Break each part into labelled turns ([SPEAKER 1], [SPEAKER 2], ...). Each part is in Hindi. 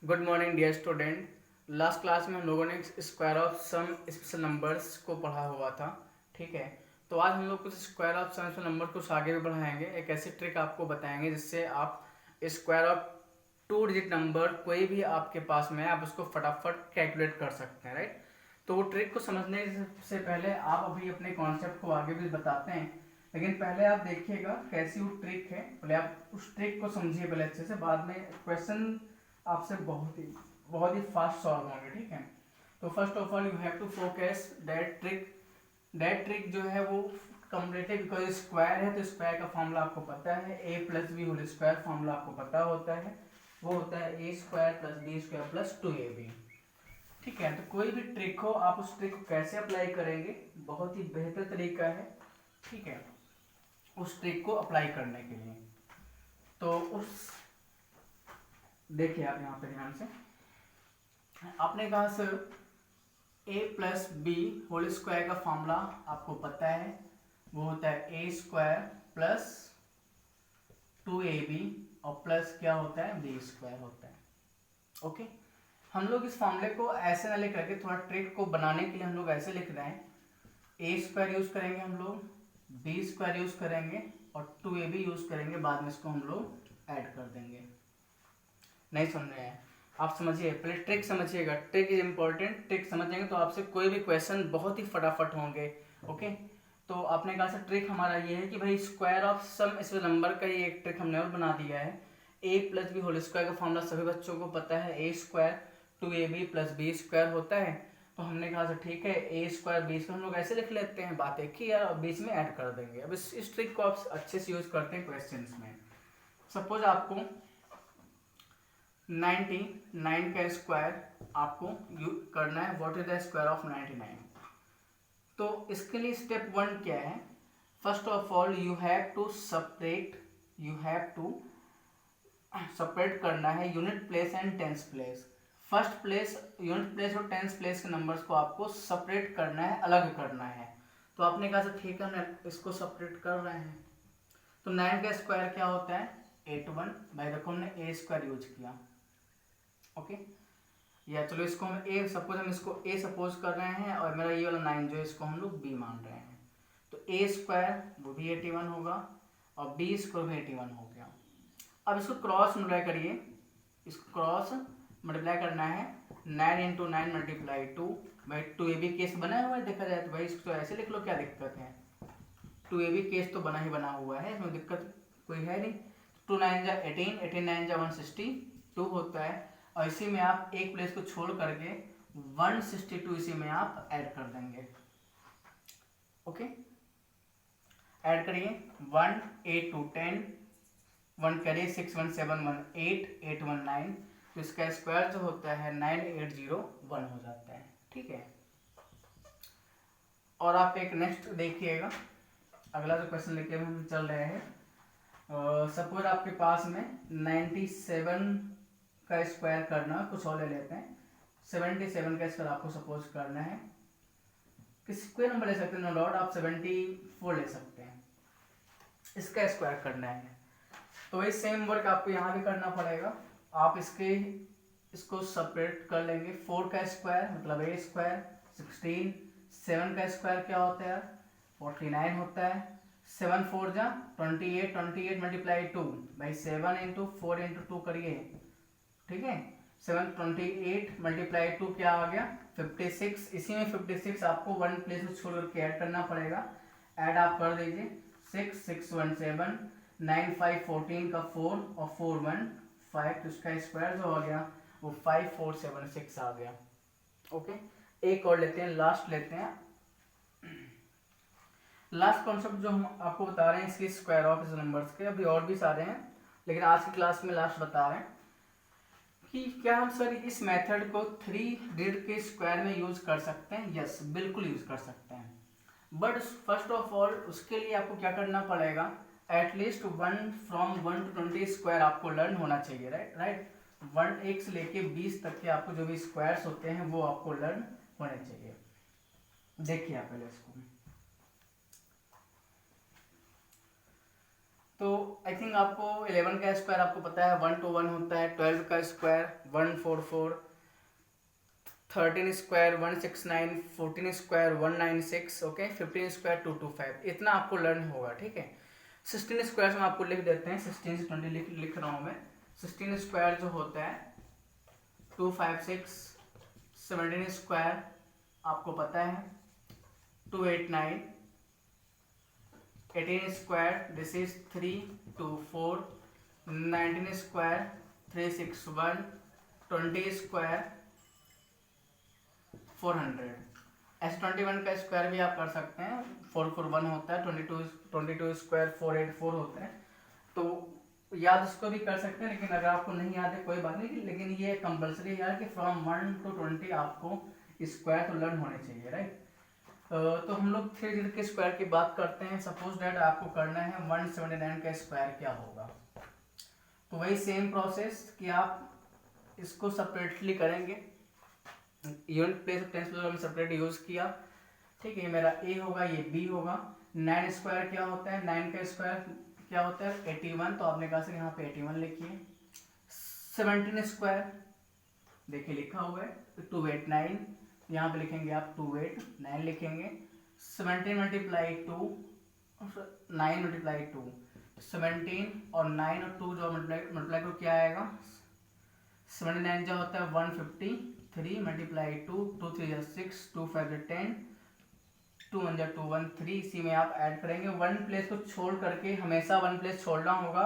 [SPEAKER 1] Good morning dear student. Last class में हम लोगों ने square of some special numbers को पढ़ा हुआ था। ठीक है, तो आज हम लोग कुछ square of some special number कुछ आगे भी बढ़ाएंगे। एक ऐसी ट्रिक आपको बताएंगे जिससे आप स्क्वायर ऑफ 2 डिजिट नंबर कोई भी आपके पास में है आप उसको फटाफट कैलकुलेट कर सकते हैं, राइट। तो वो ट्रिक को समझने से पहले आप अभी अपने कॉन्सेप्ट को आगे भी बताते हैं, लेकिन पहले आप देखिएगा कैसी वो ट्रिक है। पहले आप उस ट्रिक को समझिए पहले अच्छे से, बाद में क्वेश्चन आपसे बहुत ही फास्ट सॉल्व होंगे। ठीक है, तो first of all you have to focus that trick जो है वो कम्पलीटली बिकॉज स्क्वायर है तो स्क्वायर का फॉर्मूला आपको पता है, a plus B whole square formula आपको पता होता है, वो होता है a square plus b square plus 2ab। ठीक है, तो कोई भी ट्रिक हो आप उस ट्रिक को कैसे अप्लाई करेंगे, बहुत ही बेहतर तरीका है। ठीक है, उस ट्रिक को अप्लाई करने के लिए तो उस देखिए आप यहाँ पे ध्यान से, आपने कहा sir a plus B whole square का फॉर्मूला आपको पता है, वो होता है ए स्क्वायर प्लस 2ab और प्लस क्या होता है बी स्क्वायर होता है। ओके, हम लोग इस फॉर्मूले को ऐसे ना लिख करके थोड़ा ट्रिक को बनाने के लिए हम लोग ऐसे लिख रहे हैं, ए स्क्वायर यूज करेंगे हम लोग, बी स्क्वायर यूज करेंगे और 2ab यूज करेंगे, बाद में इसको हम लोग ऐड कर देंगे। नहीं समझ रहे हैं आप, समझिए पहले ट्रिक समझिएगा, ट्रिक इज इम्पोर्टेंट। ट्रिक समझेंगे तो आपसे कोई भी क्वेश्चन बहुत ही फटाफट होंगे। ओके, तो आपने कहा सर ट्रिक हमारा ये है कि भाई स्क्वायर ऑफ सम इस नंबर का ही एक ट्रिक हमने और बना दिया है। A plus B whole square का फॉर्मूला सभी बच्चों को पता है, a square 2ab plus b square होता है। तो हमने कहा सर ठीक है ए स्क्वायर बी स्क्वायर हम लोग ऐसे लिख लेते हैं, बात एक ही यार, बीच में ऐड कर देंगे। अब इस ट्रिक को आप अच्छे से यूज करते हैं क्वेश्चन में। सपोज आपको 99 का स्क्वायर आपको करना है, what is the square of 99। तो इसके लिए स्टेप 1 क्या है, first of all you have to separate करना है unit place and tens place. First place unit place और टेंस प्लेस के नंबर्स को आपको सेपरेट करना है, अलग करना है। तो आपने कहा सर ठीक है हम इसको सेपरेट कर रहे हैं। तो 9 का स्क्वायर क्या होता है 81, भाई देखो हमने ए स्क्वायर यूज किया। ओके, या चलो इसको हम ए सपोज, हम इसको ए सपोज कर रहे हैं और मेरा ये वाला 9 जो इसको हम लोग बी मान रहे हैं, तो ए स्क्वायर वो भी 81 होगा और बी स्क्वायर भी 81 हो गया। अब इसको क्रॉस मल्टीप्लाई करिए, इसको क्रॉस मल्टीप्लाई करना है, 9 इंटू 9 मल्टीप्लाई 2, भाई 2ab केस बना हुआ है देखा जाए तो भाई इसको ऐसे लिख लो, क्या दिक्कत है, 2ab केस तो बना ही बना हुआ है, इसमें दिक्कत कोई है नहीं। 2 9 जा 18, 18 9 जा 162 होता है, और इसी में आप एक प्लेस को छोड़ करके 162 इसी में आप ऐड कर देंगे। ओके, ऐड करिए 1 8 2 10, 1 करिए 6 1 7 1 8 8 1 9, तो इसका स्क्वायर जो होता है 9801 हो जाता है। ठीक है, और आप एक नेक्स्ट देखिएगा, अगला जो क्वेश्चन लेके हम चल रहे हैं, सपोज आपके पास में 97 का स्क्वायर करना, कुछ और ले लेते हैं, 77 का स्क्वायर आपको सपोज करना है, किसी कोई नंबर ले सकते हैं, नो डाउट आप 74 ले सकते हैं, इसका स्क्वायर करना है। तो वही सेम वर्क आपको यहाँ भी करना पड़ेगा, आप इसको सेपरेट कर लेंगे। 4 का स्क्वायर मतलब ए स्क्वायर 16, 7 का स्क्वायर क्या होता है 49 होता है, 7 4 जा 28, 28 मल्टीप्लाई 2, भाई 7 इंटू 4 इंटू 2 करिए। ठीक है, 7 28 मल्टीप्लाई 2 क्या आ गया 56, इसी में 56 आपको 1 प्लेस में छोड़ करके ऐड करना पड़ेगा, ऐड आप कर दीजिए, 6 6 1 7 9 5 14 का 4 और 4 1 5, तो इसका स्क्वायर जो आ गया वो 5476 आ गया। ओके, एक और लेते हैं, लास्ट लेते हैं, लास्ट कॉन्सेप्ट जो हम आपको बता रहे हैं इसके स्क्वायर ऑफ इस नंबर्स के, अभी और भी सारे हैं लेकिन आज की क्लास में लास्ट बता रहे हैं कि क्या हम सर इस मेथड को 3 डिजिट के स्क्वायर में यूज कर सकते हैं। यस, बिल्कुल यूज कर सकते हैं, बट फर्स्ट ऑफ ऑल उसके लिए आपको क्या करना पड़ेगा, एटलीस्ट 1 फ्रॉम 1 to 20 स्क्वायर आपको लर्न होना चाहिए, राइट 1 से लेके 20 तक के आपको जो भी स्क्वायर्स होते हैं वो आपको लर्न होने चाहिए। देखिए आप पहले इसको, तो आई थिंक आपको 11 का स्क्वायर आपको पता है 1 to 1 होता है, 12 का square 144, 13 square 169, 14 square 196, okay, 15 square 225, इतना आपको लर्न होगा, ठीक है। 16 स्क्वायर हम आपको लिख देते हैं, 16 से 20 लिख रहा हूँ मैं। 16 स्क्वायर जो होता है 256, 17 स्क्वायर आपको पता है 289, 18 square this is 324, 19 square 361, 20 square 400। S21 का स्क्वायर भी आप कर सकते हैं, 441 होता है, 22 स्क्वायर 484 होते हैं, तो याद इसको भी कर सकते हैं। लेकिन अगर आपको नहीं याद है कोई बात नहीं, लेकिन ये कंपलसरी है यार कि फ्रॉम 1 to 20 आपको स्क्वायर तो लर्न होने चाहिए, राइट। तो हम लोग 3 डिजिट के स्क्वायर की बात करते हैं। सपोज दैट आपको करना है 179 का स्क्वायर क्या होगा, तो वही सेम प्रोसेस कि आप इसको सेपरेटली करेंगे। यूनिट प्लेस ऑफ टेंस में सेपरेट यूज किया, ठीक है। ये मेरा ए होगा, ये बी होगा। 9 स्क्वायर क्या होता है, 9 का स्क्वायर क्या होता है 81, तो आपने कहा सर यहाँ पे 81 लिखिए। 17 स्क्वायर देखिए लिखा हुआ है 289, यहाँ पे लिखेंगे आप 289 लिखेंगे। 17 मल्टीप्लाई 2, 9 मल्टीप्लाई 2, 17 और 9 और 2 जो मल्टीप्लाई 2 क्या आएगा 79 जो होता है 153 मल्टीप्लाई 2, 2 3 6, 2 5 10, 2 1 213। इसी में आप ऐड करेंगे। वन प्लेस को छोड़ करके हमेशा वन प्लेस छोड़ना होगा,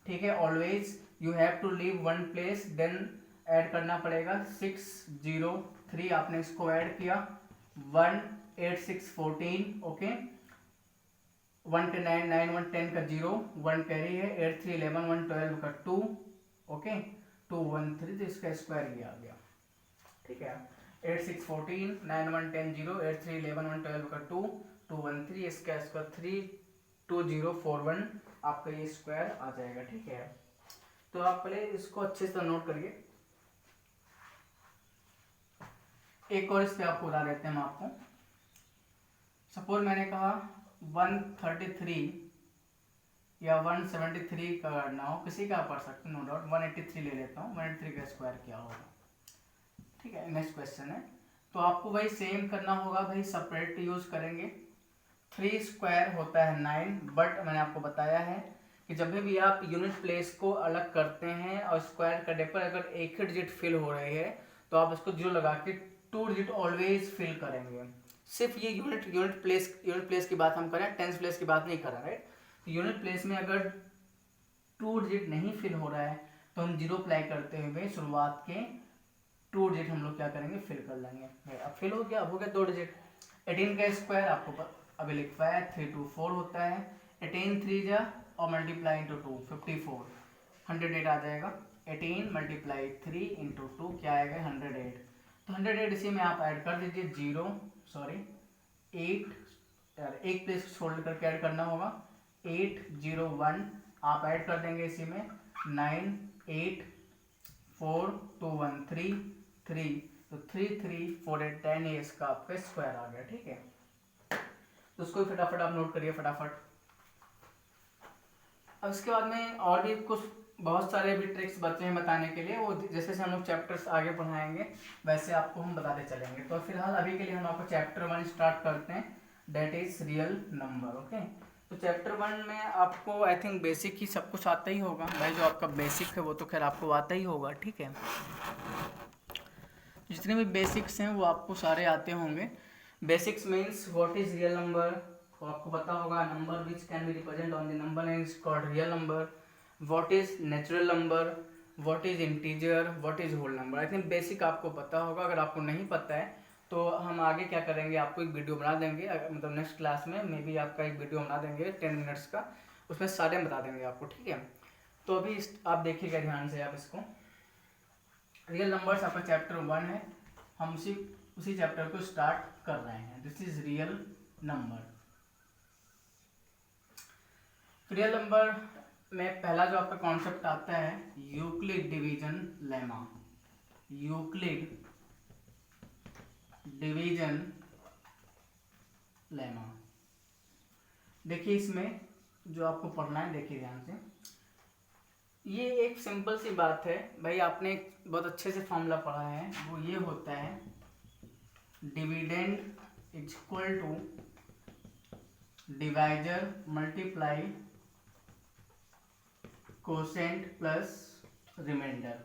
[SPEAKER 1] ठीक है। Always you have to leave one place, then add करना पड़ेगा 603। आपने इसको ऐड किया 18614, ओके। 1 10 9 9 1 10 का 0, 1 कैरी है, 8 3 11 1 12 का 2, ओके, 213, तो इसका स्क्वायर ये आ गया, ठीक है। 8 6 14 9 1 10 0, 8 3 11 1 12 का 2, 213, इसका स्क्वायर 32041, आपका ये स्क्वायर आ जाएगा, ठीक है। तो आप पहले इसको अच्छे से नोट करिए। एक और इस पे आपको बता देते हैं हम आपको। सपोज मैंने कहा 133 या 173 का करना हो, किसी का पढ़ सकते नो डाउट। 183 ले लेता हूँ, 183 का स्क्वायर क्या होगा, ठीक है। नेक्स्ट क्वेश्चन है, तो आपको भाई सेम करना होगा भाई, सेपरेट यूज करेंगे। 3 स्क्वायर होता है 9, बट मैंने आपको बताया है कि जब भी आप यूनिट प्लेस को अलग करते हैं और स्क्वायर करने पर अगर एक ही डिजिट फिल हो रही है तो आप इसको 0 लगा के 2 डिजिट ऑलवेज फिल करेंगे। सिर्फ ये यूनिट प्लेस की बात हम करें, टेंस प्लेस की बात नहीं कर रहे, राइट। यूनिट प्लेस में अगर 2 डिजिट नहीं फिल हो रहा है तो हम 0 अप्लाई करते हुए शुरुआत के 2 डिजिट हम लोग क्या करेंगे फिल कर लेंगे। अब फिल हो गया, अब हो गया 2 डिजिट। 18 का स्क्वायर आपको अभी लिखवाया 324 होता है। 18 3 जा और मल्टीप्लाई इंटू 2 54, 108 आ जाएगा। 18 मल्टीप्लाई 3 इंटू 2 क्या आएगा 108, तो 108 इसी में आप ऐड कर दीजिए 8 यार एक प्लेस छोड़ करके ऐड करना होगा 801, आप ऐड कर देंगे इसी में 9 8 4 2 1 3 3, तो 3 3 4 8 10, ये इसका आपका स्क्वायर आ गया, ठीक है। तो उसको फटाफट आप नोट करिए फटाफट। अब इसके बाद में और भी कुछ बहुत सारे भी ट्रिक्स बचे हैं बताने के लिए, वो जैसे जैसे हम लोग चैप्टर्स आगे पढ़ाएंगे वैसे आपको हम बताते चलेंगे। तो फिलहाल अभी के लिए हम आपको चैप्टर 1 स्टार्ट करते हैं, that is real number, okay. तो चैप्टर 1 में आपको आई थिंक बेसिक ही सब कुछ आता ही होगा भाई, जो आपका बेसिक है वो तो खैर आपको आता ही होगा, ठीक है। जितने भी बेसिक्स हैं वो आपको सारे आते होंगे। Basics means what is real number, तो आपको पता होगा number which can be represent on the number line is called real number. What is natural number, what is integer, what is whole number. I think basic आपको पता होगा। अगर आपको नहीं पता है तो हम आगे क्या करेंगे, आपको एक वीडियो बना देंगे, मतलब नेक्स्ट क्लास में मे बी आपका एक वीडियो बना देंगे 10 मिनट्स का, उसमें सारे बता देंगे आपको, ठीक है। तो अभी आप देखिएगा ध्यान से आप इसको। रियल नंबर्स आपका चैप्टर 1 है, हम उसी चैप्टर को स्टार्ट कर रहे हैं। This is real number. Real number में पहला जो आपका कॉन्सेप्ट आता है Euclid division lemma. Euclid division lemma, देखिए इसमें जो आपको पढ़ना है, देखिए ध्यान से। ये एक सिंपल सी बात है भाई, आपने एक बहुत अच्छे से फॉर्मूला पढ़ा है, वो ये होता है dividend is equal to divisor multiply quotient plus remainder.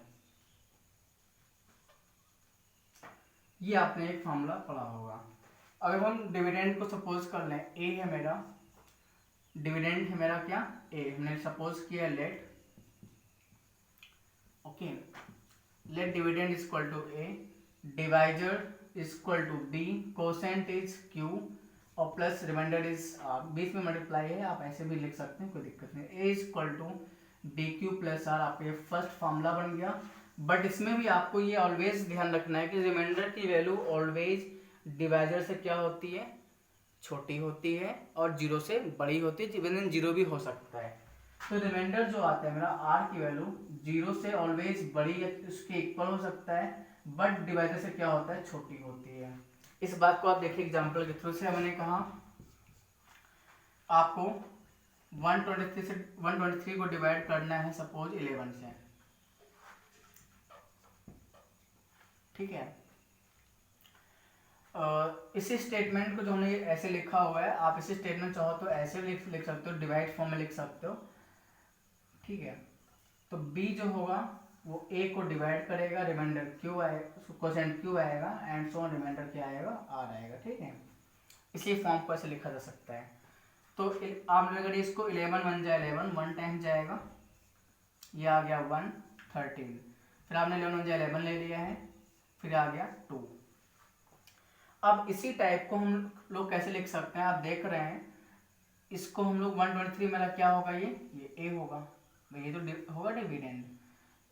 [SPEAKER 1] ये आपने एक फॉर्मूला पढ़ा होगा। अगर हम डिविडेंड को सपोज कर लें, ए है मेरा, डिविडेंड है मेरा क्या, ए, हमने सपोज किया let, okay, let dividend is equal to A, divisor is equal to B, quotient is Q और प्लस रिमाइंडर इज आर। बीच में मल्टीप्लाई है, आप ऐसे भी लिख सकते हैं, कोई दिक्कत नहीं। A is equal to d q plus r, आपका ये फर्स्ट फॉर्मूला बन गया। बट इसमें भी आपको ये ऑलवेज ध्यान रखना है कि रिमाइंडर की वैल्यू ऑलवेज डिवाइजर से क्या होती है, छोटी होती है, और जीरो से बड़ी होती है, इवन जीरो भी हो सकता है। तो रिमाइंडर जो आता है मेरा, आर की वैल्यू जीरो से ऑलवेज बड़ी है, उसके इक्वल हो सकता है, बट डिवाइजर से क्या होता है, छोटी होती है। इस बात को आप देखिए एग्जांपल के थ्रू से। मैंने कहा आपको 123 से 123 को डिवाइड करना है सपोज 11 से, ठीक है। इसी स्टेटमेंट को जो हमने ऐसे लिखा हुआ है, आप इसी स्टेटमेंट चाहो तो ऐसे भी लिख सकते हो, डिवाइड फॉर्म में लिख सकते हो, ठीक है। तो b जो होगा वो a को डिवाइड करेगा, रिमाइंडर q आएगा, कोसेंट q आएगा, एंड सो ऑन, रिमाइंडर क्या आएगा, r आएगा, ठीक है। इसी फॉर्म को ऐसे लिखा जा सकता है। तो आप अगर इसको 11 बन जाए, 11 1 टाइम जाएगा, ये आ गया 1 13, फिर आपने 11 बन जाए 11 ले लिया है, फिर आ गया 2। अब इसी टाइप को हम लोग कैसे लिख सकते हैं, आप देख रहे हैं, इसको हम लोग 123 मेरा क्या होगा, ये a होगा, ये तो होगा डिविडेंड,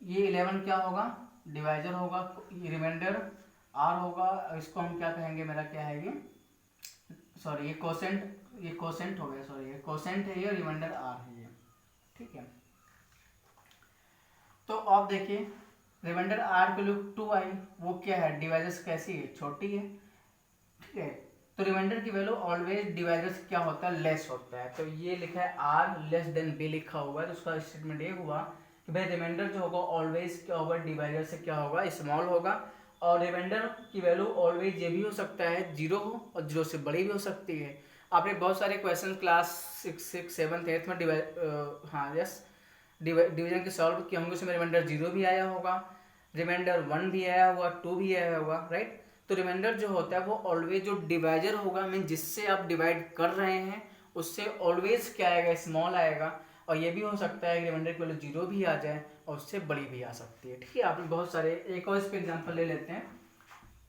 [SPEAKER 1] ये 11 क्या होगा, डिवाइजर होगा, ये रिमाइंडर r होगा, इसको हम क्या कहेंगे, मेरा क्या है ये, सॉरी ये कोसेंट हो गया, सॉरी ये कोसेंट है, ये रिमाइंडर r है ये, ठीक है। तो आप देखिए रिमाइंडर r के लिए 2 आई, वो क्या है, डिवाइजर कैसी है, छोटी है, ठीक है। तो रिमाइंडर की वैल्यू ऑलवेज डिवाइजर से क्या होता है, लेस होता है। तो ये लिखा है r लेस देन b लिखा हुआ है, तो उसका स्टेटमेंट ये हुआ कि भाई रिमाइंडर जो होगा ऑलवेज क्या होगा, डिवाइजर से क्या होगा, स्मॉल होगा। और रिमाइंडर की वैल्यू ऑलवेज ये भी हो सकता है जीरो हो, और जीरो से बड़ी भी हो सकती है। आपने बहुत सारे क्वेश्चन क्लास 6 7 8 में डिवीजन के सॉल्व किए होंगे, उसमें रिमाइंडर जीरो भी आया होगा, रिमाइंडर 1 भी आया होगा, 2 भी आया होगा, राइट। तो रिमाइंडर जो होता है वो ऑलवेज जो डिवाइजर होगा, मीन जिससे आप डिवाइड कर रहे हैं उससे ऑलवेज क्या आएगा, स्मॉल आएगा। और ये भी हो सकता है कि रिमाइंडर की वैल्यू जीरो भी आ जाए और उससे बड़ी भी आ सकती है, ठीक है। आपने बहुत सारे, एक और इस पर एग्जाम्पल ले लेते हैं।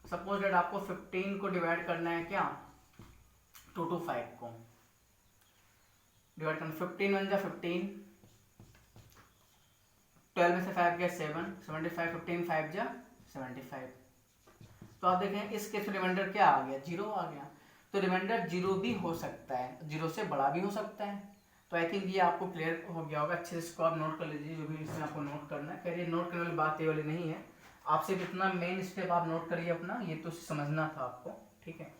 [SPEAKER 1] सपोज डेट आपको 15 को डिवाइड करना है, क्या 2 to 5 को डिवाइड करना, 15 1 जा 15, 12 में से 5 गया 7, 75, 15 5 जा 75। तो आप देखें इस केस में रिमाइंडर क्या आ गया, जीरो आ गया। तो रिमाइंडर जीरो भी हो सकता है, जीरो से बड़ा भी हो सकता है। तो आई थिंक ये आपको क्लियर हो गया होगा, अच्छे से इसको आप नोट कर लीजिए, जो भी इसमें आपको नोट करना है। करिए नोट करने वाली बात ये वाली नहीं है, आप सिर्फ इतना मेन स्टेप आप नोट करिए अपना, ये तो समझना था आपको, ठीक है।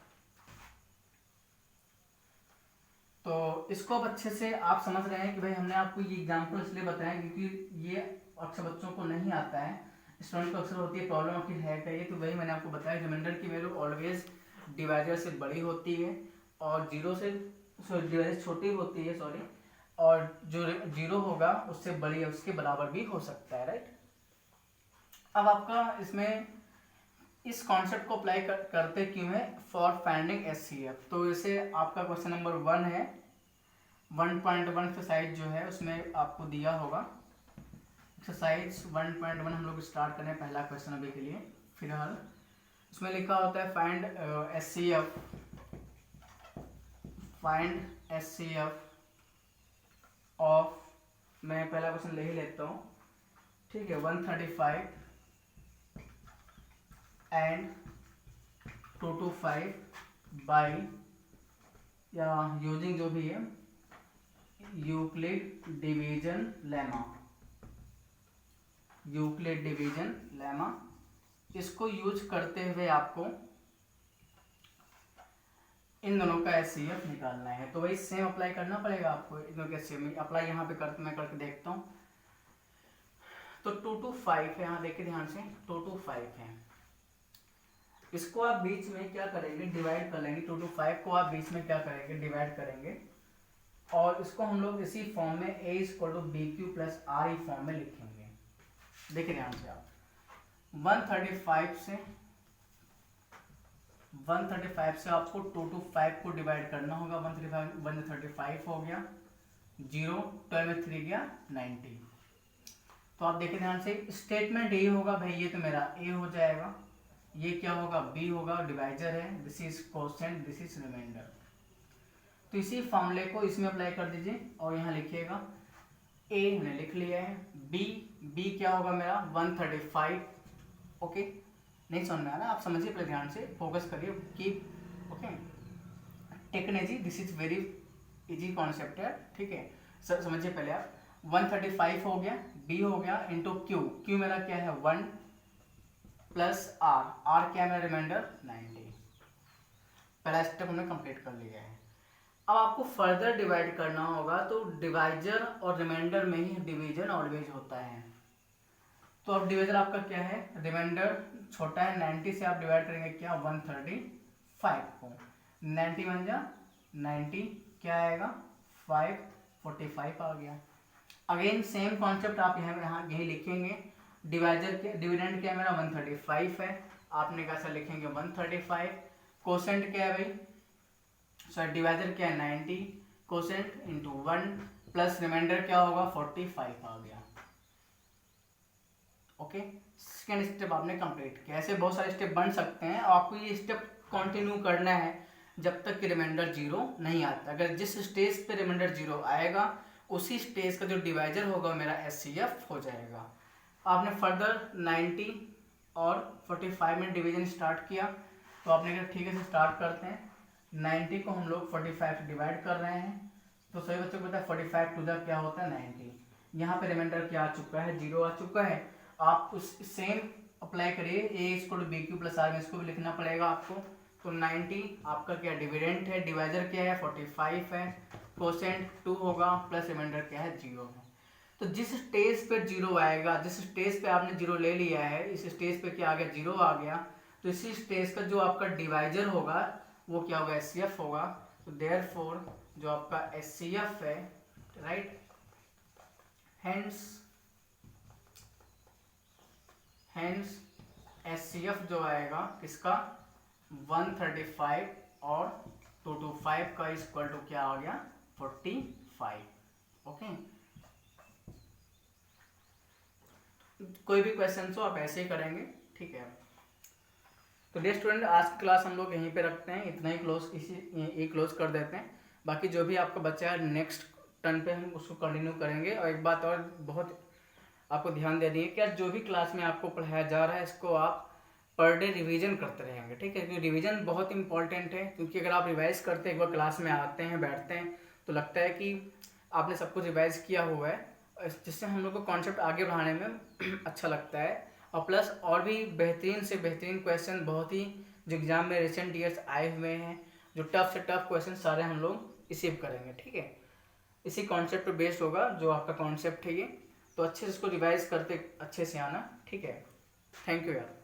[SPEAKER 1] तो इसको अब अच्छे से आप समझ रहे हैं कि भाई हमने आपको ये एग्जाम्पल इसलिए बताया क्योंकि ये अक्सर बच्चों को नहीं आता है, स्टूडेंट को अक्सर होती है प्रॉब्लम आखिर है क्या ये। तो वही मैंने आपको बताया, रिमाइंडर की वैल्यू ऑलवेज डिवाइजर से बड़ी होती है, और जीरो से डिवाइजर छोटी होती है, सॉरी, और जो जीरो होगा उससे बड़ी है, उसके बराबर भी हो सकता है, राइट। अब आपका इसमें इस कॉन्सेप्ट को अप्लाई करते क्यों है, फॉर फाइंडिंग एचसीएफ। तो इसे आपका क्वेश्चन नंबर 1 है, 1.1 एक्सरसाइज जो है उसमें आपको दिया होगा। एक्सरसाइज 1.1 हम लोग स्टार्ट करें, पहला क्वेश्चन अभी के लिए फिलहाल। उसमें लिखा होता है फाइंड एचसीएफ ऑफ, मैं पहला क्वेश्चन ले ही लेता हूँ, ठीक है, 135 एंड 225 बाई या यूजिंग जो भी है Euclid division lemma, Euclid division lemma. इसको यूज करते हुए आपको इन दोनों का HCF निकालना है। तो वही सेम अप्लाई करना पड़ेगा आपको, इन दोनों के HCF अप्लाई यहाँ पे मैं करके देखता हूँ। तो 2 to 5 है, यहाँ देखिए ध्यान से 2 to 5 है। इसको आप बीच में क्या करेंगे, डिवाइड कर लेंगे। 2 to 5 को आप बीच में क्या करेंगे, डिवाइड करेंगे और इसको हम लोग इसी फॉर्म में a = bq + r फॉर्म में लिखेंगे। देखिए ध्यान से आप 135 से आपको 2 to 5 को डिवाइड करना होगा। 135 हो गया, 0 12 में 3 गया 90। तो आप देखिए ध्यान से, स्टेटमेंट ये होगा भाई, ये तो मेरा a हो जाएगा, ये क्या होगा b होगा, डिवाइजर है, this is quotient, this is remainder. तो इसी फॉर्मूले को इसमें अप्लाई कर दीजिए और यहाँ लिखिएगा a हमने लिख लिया है, b क्या होगा मेरा 135। ओके, नहीं समझ में आ रहा आप समझिए, पहले ध्यान से फोकस करिए, keep okay technology, this is very easy concept है, ठीक है सर, समझिए पहले आप। 135 हो गया, b हो गया इंटू q मेरा क्या है 1 प्लस r क्या है मेरा रिमाइंडर 90। पहला स्टेप हमने कंप्लीट कर लिया है। अब आपको फर्दर डिवाइड करना होगा, तो डिवाइजर और रिमाइंडर में ही डिवीजन ऑलवेज होता है। तो अब डिवाइजर आपका क्या है, रिमाइंडर छोटा है 90 से आप डिवाइड करेंगे क्या 135 को, 90 बन जा 90 क्या आएगा 545 आ गया। अगेन सेम कॉन्सेप्ट आप यहाँ यही लिखेंगे। डिवाइजर के डिविडेंड क्या है मेरा 135 है, आपने कैसा लिखेंगे 135। कोसेंट क्या है भाई, सॉरी डिवाइजर क्या है 90, कोसेंट इंटू 1 प्लस रिमाइंडर क्या होगा 45 आ गया। ओके, सेकेंड स्टेप आपने कंप्लीट किया। ऐसे बहुत सारे स्टेप बन सकते हैं और आपको ये स्टेप कंटिन्यू करना है जब तक कि रिमाइंडर 0 नहीं आता। अगर जिस स्टेज पे रिमाइंडर 0 आएगा उसी स्टेज का जो डिवाइजर होगा मेरा HCF हो जाएगा। आपने फर्दर 90 और 45 में डिवीजन स्टार्ट किया, तो आपने कहा ठीक है से स्टार्ट करते हैं। 90 को हम लोग 45 से डिवाइड कर रहे हैं, तो सभी बच्चों को पता है 45 टू द क्या होता है 90। यहाँ पे रिमाइंडर क्या आ चुका है 0 आ चुका है। आप उस सेम अप्लाई करिए, a = bq + r में इसको भी लिखना पड़ेगा आपको। तो 90 आपका क्या डिविडेंट है, डिवाइजर क्या है 45 है, कोसेंट 2 होगा प्लस रिमाइंडर क्या है 0 है। तो जिस स्टेज पे 0 आएगा, जिस स्टेज पे आपने 0 ले लिया है, इस स्टेज पे क्या आ गया 0 आ गया, तो इसी स्टेज का जो आपका डिवाइजर होगा वो क्या होगा HCF होगा। तो देयरफॉर जो आपका HCF है, राइट, हेंस HCF जो आएगा किसका 135 और 2 to 5 का इक्वल टू क्या आ गया 45। ओके, कोई भी क्वेश्चन हो आप ऐसे ही करेंगे, ठीक है। तो डियर स्टूडेंट, आज की क्लास हम लोग यहीं पे रखते हैं, इतना ही क्लोज कर देते हैं। बाकी जो भी आपका बच्चा है नेक्स्ट टर्न पे हम उसको कंटिन्यू करेंगे। और एक बात और बहुत आपको ध्यान देनी है कि आज जो भी क्लास में आपको पढ़ाया जा रहा है इसको आप पर डे रिवीजन करते रहेंगे, ठीक है, क्योंकि रिवीजन बहुत इंपॉर्टेंट है। क्योंकि अगर आप रिवाइज करते हैं, एक बार क्लास में आते हैं बैठते हैं तो लगता है कि आपने सब कुछ रिवाइज किया हुआ है, जिससे हम लोग को कॉन्सेप्ट आगे बढ़ाने में अच्छा लगता है। और प्लस और भी बेहतरीन से बेहतरीन क्वेश्चन बहुत ही जो एग्जाम में रिसेंट ईयर्स आए हुए हैं, जो टफ से टफ क्वेश्चन सारे हम लोग रिसीव करेंगे, ठीक है। इसी कॉन्सेप्ट पे बेस्ड होगा जो आपका कॉन्सेप्ट है ये, तो अच्छे से इसको रिवाइज करते अच्छे से आना, ठीक है। थैंक यू यार।